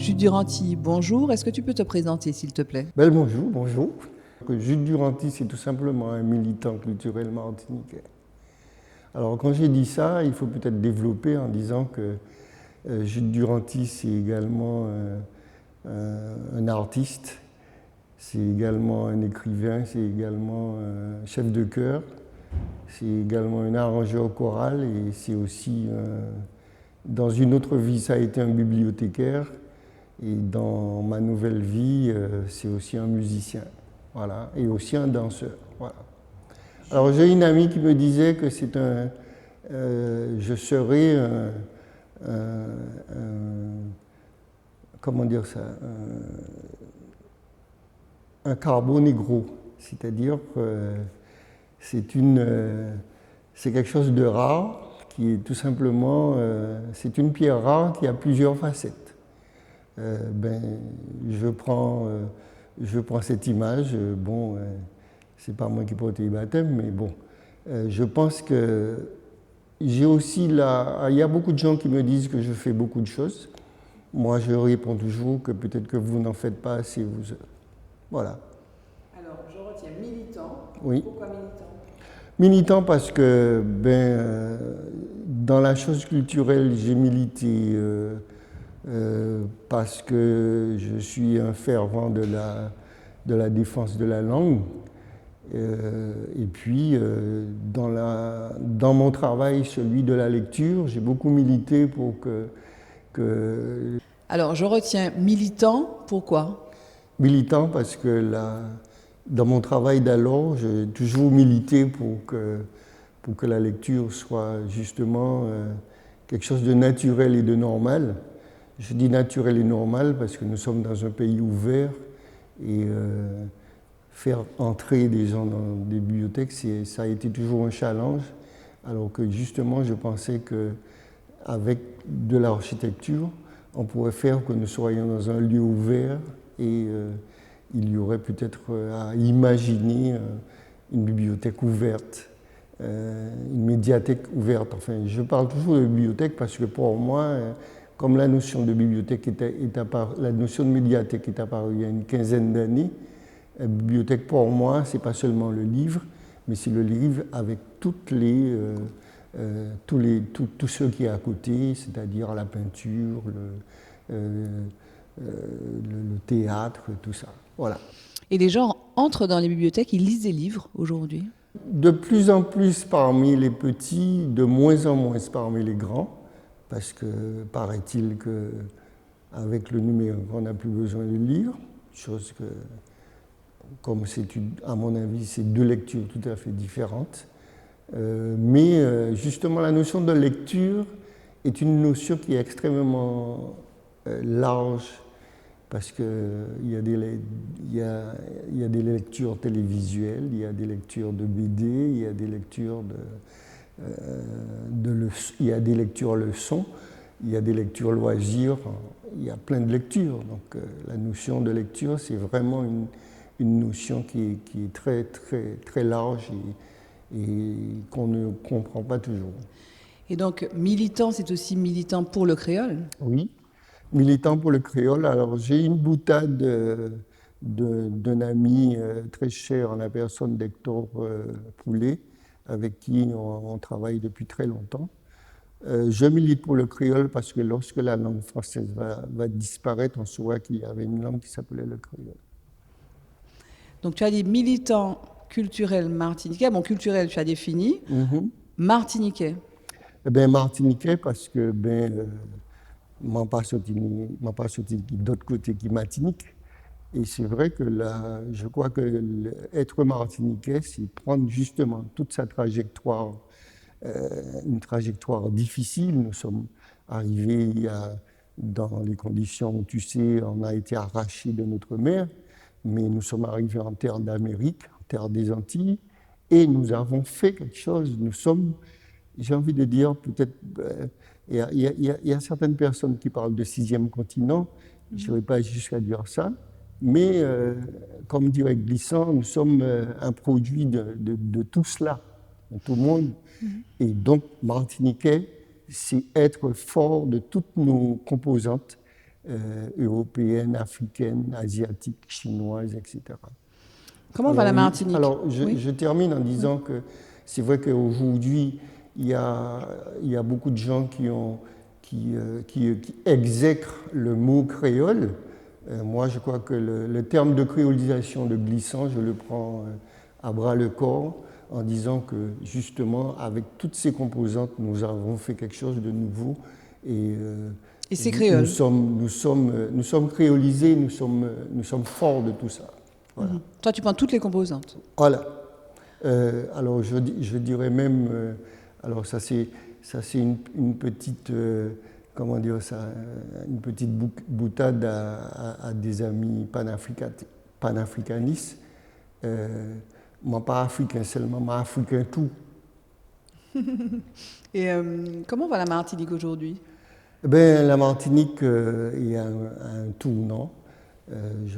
Jude Duranty, bonjour. Est-ce que tu peux te présenter, s'il te plaît? Bonjour, bonjour. Jude Duranty, c'est tout simplement un militant culturel martiniquais. Alors, quand j'ai dit ça, il faut peut-être développer en disant que Jude Duranty, c'est également un artiste, c'est également un écrivain, c'est également un chef de chœur, c'est également un arrangeur choral et c'est aussi, dans une autre vie, ça a été un bibliothécaire. Et dans ma nouvelle vie, c'est aussi un musicien, voilà, et aussi un danseur. Voilà. Alors j'ai une amie qui me disait que je serais comment dire ça, un carbo négro, c'est-à-dire que c'est quelque chose de rare, qui est tout simplement, c'est une pierre rare qui a plusieurs facettes. Je prends cette image, c'est pas moi qui porte les baptêmes, mais bon, je pense que j'ai aussi là, il y a beaucoup de gens qui me disent que je fais beaucoup de choses. Moi, je réponds toujours que peut-être que vous n'en faites pas assez, vous. Voilà. Alors, je retiens militant. Oui. Pourquoi militant? Militant parce que, dans la chose culturelle, j'ai milité. Parce que je suis un fervent de la défense de la langue. Et puis, dans mon travail, celui de la lecture, j'ai beaucoup milité pour que... Alors, je retiens militant. Pourquoi? Militant parce que dans mon travail d'alors, j'ai toujours milité pour que la lecture soit justement quelque chose de naturel et de normal. Je dis naturel et normal parce que nous sommes dans un pays ouvert et faire entrer des gens dans des bibliothèques, ça a été toujours un challenge, alors que justement je pensais qu'avec de l'architecture, on pourrait faire que nous soyons dans un lieu ouvert et il y aurait peut-être à imaginer une bibliothèque ouverte, une médiathèque ouverte. Enfin, je parle toujours de bibliothèque parce que pour moi, comme la notion de bibliothèque la notion de médiathèque est apparue il y a une quinzaine d'années, la bibliothèque pour moi, c'est pas seulement le livre, mais c'est le livre avec tout ce qui est à côté, c'est-à-dire la peinture, le théâtre, tout ça. Voilà. Et les gens entrent dans les bibliothèques, ils lisent des livres aujourd'hui? De plus en plus parmi les petits, de moins en moins parmi les grands. Parce que paraît-il qu'avec le numérique, on n'a plus besoin de lire, chose que, comme c'est, à mon avis, c'est deux lectures tout à fait différentes. Mais justement, la notion de lecture est une notion qui est extrêmement large, parce qu'il y a des lectures télévisuelles, il y a des lectures de BD, il y a des lectures il y a des lectures leçons, il y a des lectures loisirs, il y a plein de lectures. Donc la notion de lecture, c'est vraiment une notion qui est très, très, très large et qu'on ne comprend pas toujours. Et donc, militant, c'est aussi militant pour le créole? Oui, militant pour le créole. Alors j'ai une boutade d'un ami très cher en la personne d'Hector Poulet, avec qui on travaille depuis très longtemps. Je milite pour le créole parce que lorsque la langue française va disparaître, on saura qu'il y avait une langue qui s'appelait le créole. Donc tu as dit militant culturel martiniquais. Bon, culturel, tu as défini. Martiniquais. Eh bien, martiniquais parce que m'en pas sorti d'autre côté qui Martinique. Et c'est vrai que je crois que être martiniquais, c'est prendre justement toute sa trajectoire, une trajectoire difficile. Nous sommes arrivés dans les conditions où, tu sais, on a été arrachés de notre mère, mais nous sommes arrivés en terre d'Amérique, en terre des Antilles, et nous avons fait quelque chose. Nous sommes, j'ai envie de dire, peut-être, il y a certaines personnes qui parlent de sixième continent, je n'irai pas jusqu'à dire ça, mais comme dirait Glissant, nous sommes un produit de tout cela, de tout le monde. Et donc, martiniquais, c'est être fort de toutes nos composantes, européennes, africaines, asiatiques, chinoises, etc. Comment va la Martinique? Alors, je termine en disant que c'est vrai qu'aujourd'hui, il y a beaucoup de gens qui exècrent le mot créole. Moi, je crois que le terme de créolisation de Glissant, je le prends à bras le corps en disant que, justement, avec toutes ces composantes, nous avons fait quelque chose de nouveau. Et c'est créole. Nous sommes créolisés, nous sommes forts de tout ça. Voilà. Toi, tu prends toutes les composantes. Voilà. Alors, je dirais même, alors ça c'est une petite, comment dire ça, une petite boutade à des amis panafricanistes. Moi, pas africain seulement, mais africain tout. Et comment va la Martinique aujourd'hui? Ben, la Martinique est un tournant,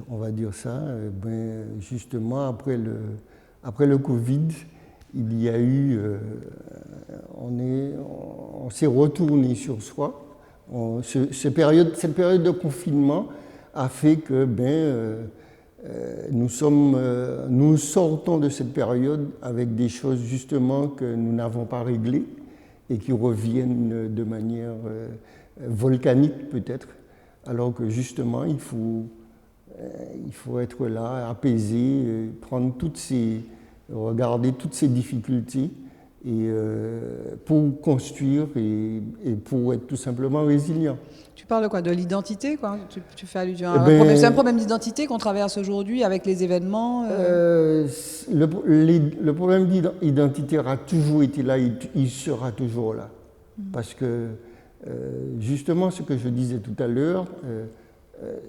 on va dire ça. Ben, justement, après le Covid, il y a eu, on s'est retourné sur soi. Cette période de confinement a fait que nous sortons de cette période avec des choses justement que nous n'avons pas réglées et qui reviennent de manière volcanique peut-être, alors que justement il faut être là, apaisé, regarder toutes ces difficultés et pour construire et pour être tout simplement résilient. Tu parles de quoi? De l'identité, quoi? Tu fais allusion à c'est un problème d'identité qu'on traverse aujourd'hui avec les événements Le problème identitaire a toujours été là, il sera toujours là. Parce que, justement, ce que je disais tout à l'heure,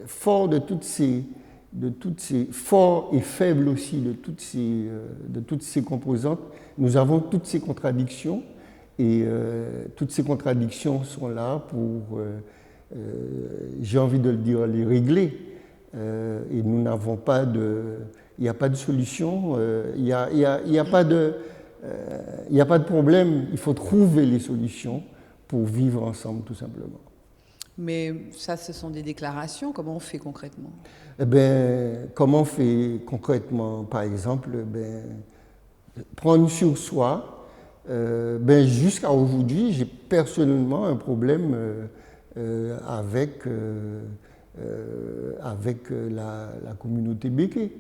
fort de toutes ces forts et faibles aussi de toutes ces composantes, nous avons toutes ces contradictions et toutes ces contradictions sont là pour, j'ai envie de le dire, les régler. Et nous n'avons pas il n'y a pas de solution, il n'y a pas de problème, il faut trouver les solutions pour vivre ensemble tout simplement. Mais ça, ce sont des déclarations. Comment on fait concrètement? Eh bien, comment on fait concrètement? Par exemple, prendre sur soi. Jusqu'à aujourd'hui, j'ai personnellement un problème avec la communauté béké.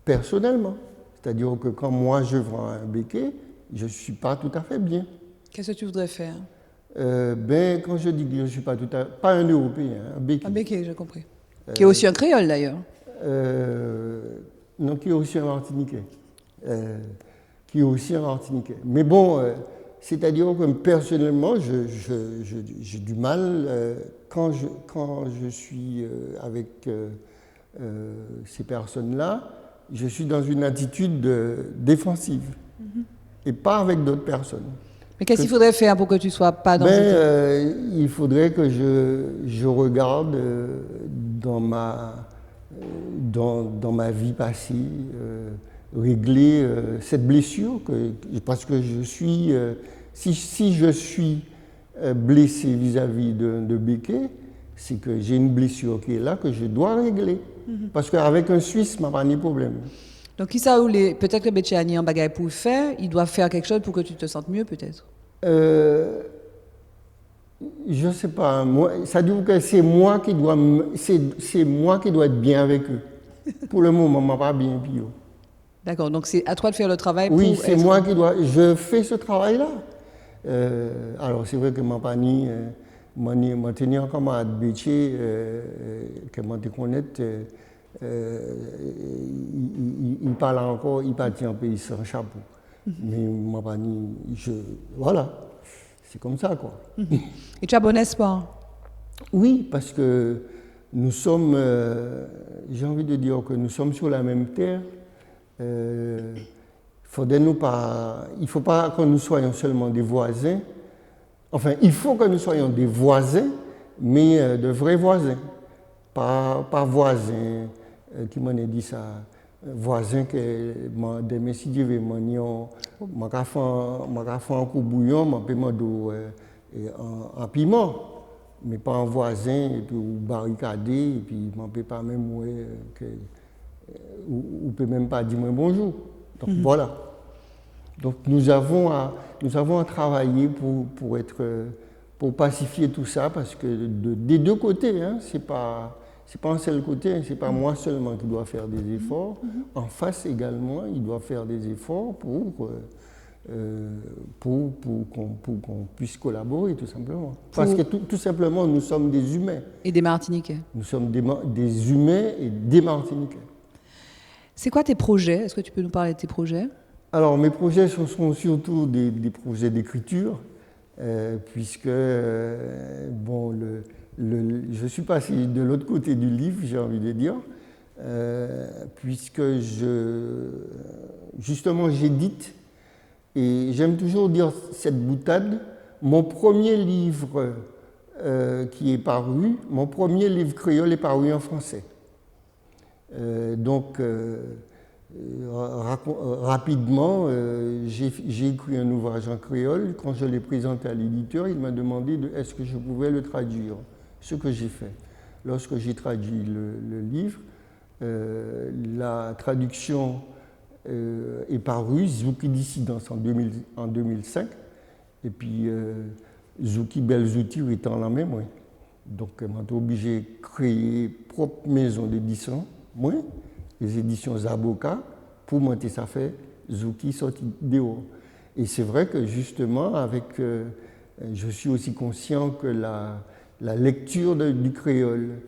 Personnellement. C'est-à-dire que quand moi je vends un béké, je ne suis pas tout à fait bien. Qu'est-ce que tu voudrais faire? Quand je dis que je ne suis pas tout à fait... Pas un Européen, un béké. Un béké, j'ai compris. Qui est aussi un créole d'ailleurs. Non, qui est aussi un martiniquais. Mais bon, c'est-à-dire que personnellement, j'ai du mal quand je suis avec ces personnes-là, je suis dans une attitude défensive et pas avec d'autres personnes. Mais qu'est-ce qu'il faudrait faire pour que tu ne sois pas dans il faudrait que je regarde dans ma vie passée, régler cette blessure, parce que je suis, si je suis blessé vis-à-vis de béké, c'est que j'ai une blessure qui est là, que je dois régler. Parce qu'avec un Suisse, je n'ai pas de problème. Donc, peut-être que Betchani en bagaille pour le faire, il doit faire quelque chose pour que tu te sentes mieux, peut-être? Je ne sais pas. Ça dit que c'est moi qui dois être bien avec eux. Pour le moment, je ne suis pas bien pire. D'accord, donc c'est à toi de faire le travail pour... Oui, c'est moi qui dois... Je fais ce travail-là. Alors, c'est vrai que ma famille, je tenais encore ma Béché, que je te connais, il parle encore, il partit en pays sans chapeau. Mais ma famille, voilà, c'est comme ça, quoi. Et tu as bon espoir? Oui, parce que nous sommes, j'ai envie de dire que nous sommes sur la même terre. Il ne faut pas que nous soyons seulement des voisins. Enfin, il faut que nous soyons des voisins, mais de vrais voisins. Pas voisins, qui m'en a dit ça, voisins que demain si Dieu veut, je fais un coup bouillon, je peux en piment. mais pas en voisin, et puis ou barricadé, et puis on ne peut pas même, ou peut même pas dire bonjour. Donc voilà. Donc nous avons à travailler pour pacifier tout ça, parce que des deux côtés, hein, c'est pas un seul côté, c'est pas moi seulement qui dois faire des efforts. En face également, il doit faire des efforts pour qu'on puisse collaborer, tout simplement. Parce que tout simplement, nous sommes des humains. Et des Martiniquais. Nous sommes des humains et des Martiniquais. C'est quoi tes projets? Est-ce que tu peux nous parler de tes projets? Alors, mes projets sont surtout des projets d'écriture, puisque, je suis passé de l'autre côté du livre, j'ai envie de dire, puisque justement, j'édite, et j'aime toujours dire cette boutade. Mon premier livre qui est paru, mon premier livre créole est paru en français. Rapidement, j'ai écrit un ouvrage en créole. Quand je l'ai présenté à l'éditeur, il m'a demandé est-ce que je pouvais le traduire, ce que j'ai fait. Lorsque j'ai traduit le livre, la traduction est parue, Zouki Dissidence en 2005, et puis Zouki Belles Outils étant la même. Ouais. Donc, je suis obligé de créer propre maison d'édition, moi, les éditions Zaboka, pour monter ça fait Zouki sorti dehors. Et c'est vrai que justement, je suis aussi conscient que la lecture du créole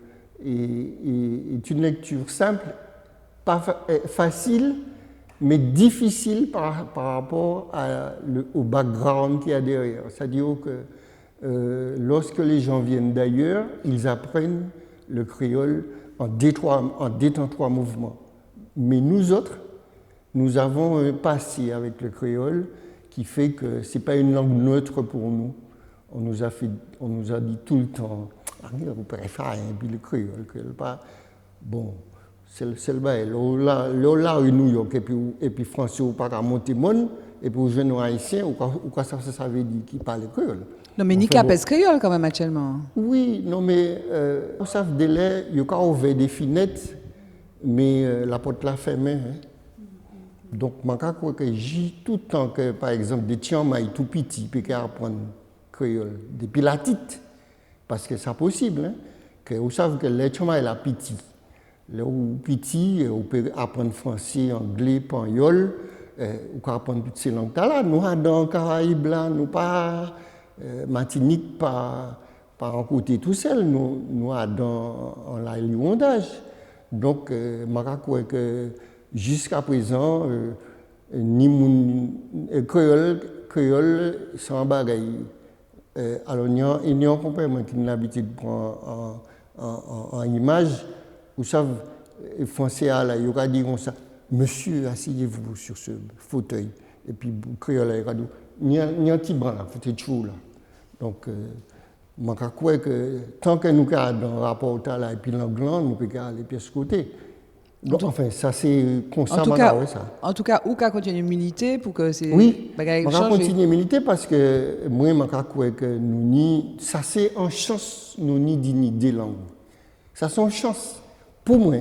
est une lecture simple, pas facile, mais difficile par rapport au background qu'il y a derrière. C'est-à-dire que lorsque les gens viennent d'ailleurs, ils apprennent le créole en trois mouvements. Mais nous autres, nous avons un passé avec le créole qui fait que ce n'est pas une langue neutre pour nous. On nous a dit tout le temps, vous préférez le créole pas. Bon, c'est le bail. Là, New York, et puis français, ou pas à monter monde, et puis aux jeunes haïtiens, ou quoi ça veut dire qu'ils parlent créole. Non, mais Nika pèse créole quand même actuellement. Oui, non, mais au savent délai, il y a ouvert des fenêtres, mais la porte la fermée. Hein. Donc, je crois que j'ai tout le temps que, par exemple, des Tianmaï tout petits, puis qu'ils apprennent créole, depuis la petite, parce que c'est possible, hein, que vous savez que les Tianmaï la petit. Là où petit, on peut apprendre français, anglais, espagnol, on peut apprendre toutes ces langues-là. Nous, dans les Caraïbes, là, nous pas. Martinique pas en côté tout seul, nous dans la liondage. Donc, je crois que jusqu'à présent, ni mon créole sans bagaille. Alors, il y a un compagnon qui a l'habitude de prendre en image, vous savez, français là, il va dire comme ça, monsieur, asseyez-vous sur ce fauteuil. Et puis, créole, il va dire, il y a un petit banc là, faut être chaud là. Donc, je crois que tant que nous sommes dans le rapport là, et puis l'anglais, nous pouvons aller de ce côté. Donc, enfin, ça c'est constamment. En tout cas, où qu'à continuer de militer pour que c'est. Oui, on va continuer de militer parce que moi, je crois que ça c'est en chance, nous ni des langues. Ça c'est en chance pour moi.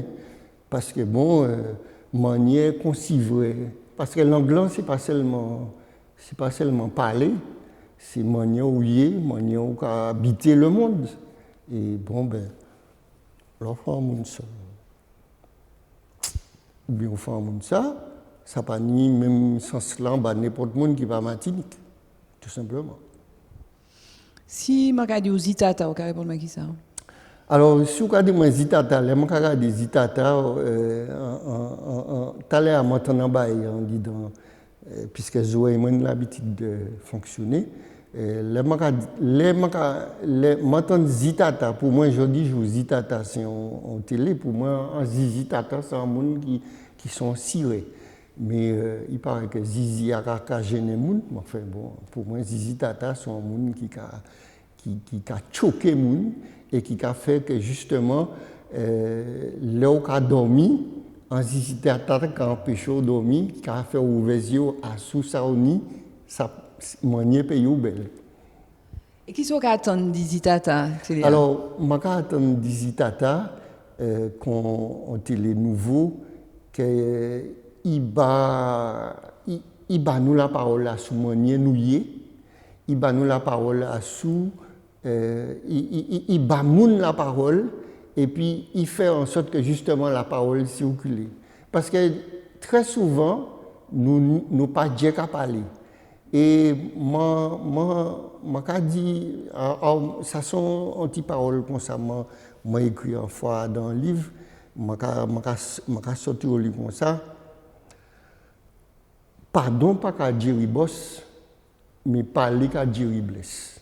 Parce que bon, manière concivrer. Parce que l'anglais, c'est pas seulement parler. C'est manière où y est, manière où habiter le monde. Et bon, ben, l'enfant monde ça. Ou bien l'enfant monde ça pas ni même sens là, n'importe monde qui va à Martinique, tout simplement. Si je regarde aux Zitata, on peut répondre à qui ça? Alors, si vous regardez moi Zitata, je regarde des Zitata, tout à l'heure, on dit puisque Zoé et moi avons l'habitude de fonctionner. Les Zitata, pour moi, je dis Zitata, c'est en télé, pour moi, Zitata, c'est un monde qui sont cirés. Mais il paraît que Zizi a gêné les gens. Enfin, bon, pour moi, Zitata, c'est un monde qui a choqué les gens et qui a fait que justement, là où il a dormi, en Zitata, qui a empêché de dormir, qui a fait ouvrir les yeux à Soussaoni, ça manier pays ou belle. Et qui sont attendent d'Izitata? Alors, je attends d'Izitata qu'on les nouveaux qu'il bat nous la parole à sous manier nouillé, il bat nous la parole à sous, il bat moun la parole et puis il fait en sorte que justement la parole circule. Parce que très souvent, nous pas dire qu'à parler. Et moi dit, ça sont anti-paroles comme ça, moi écrit une fois dans un livre, moi sorti au livre comme ça. Pardon pas qu'à dire boss, mais parler qu'à dire blesse.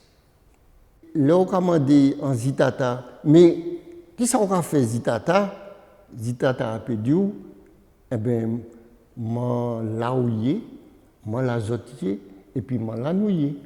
Là on commande en Zitata, mais qui ça on a fait Zitata? Zitata a pédiu, eh ben moi la ouillé, moi la zotier et puis moi la nouillé.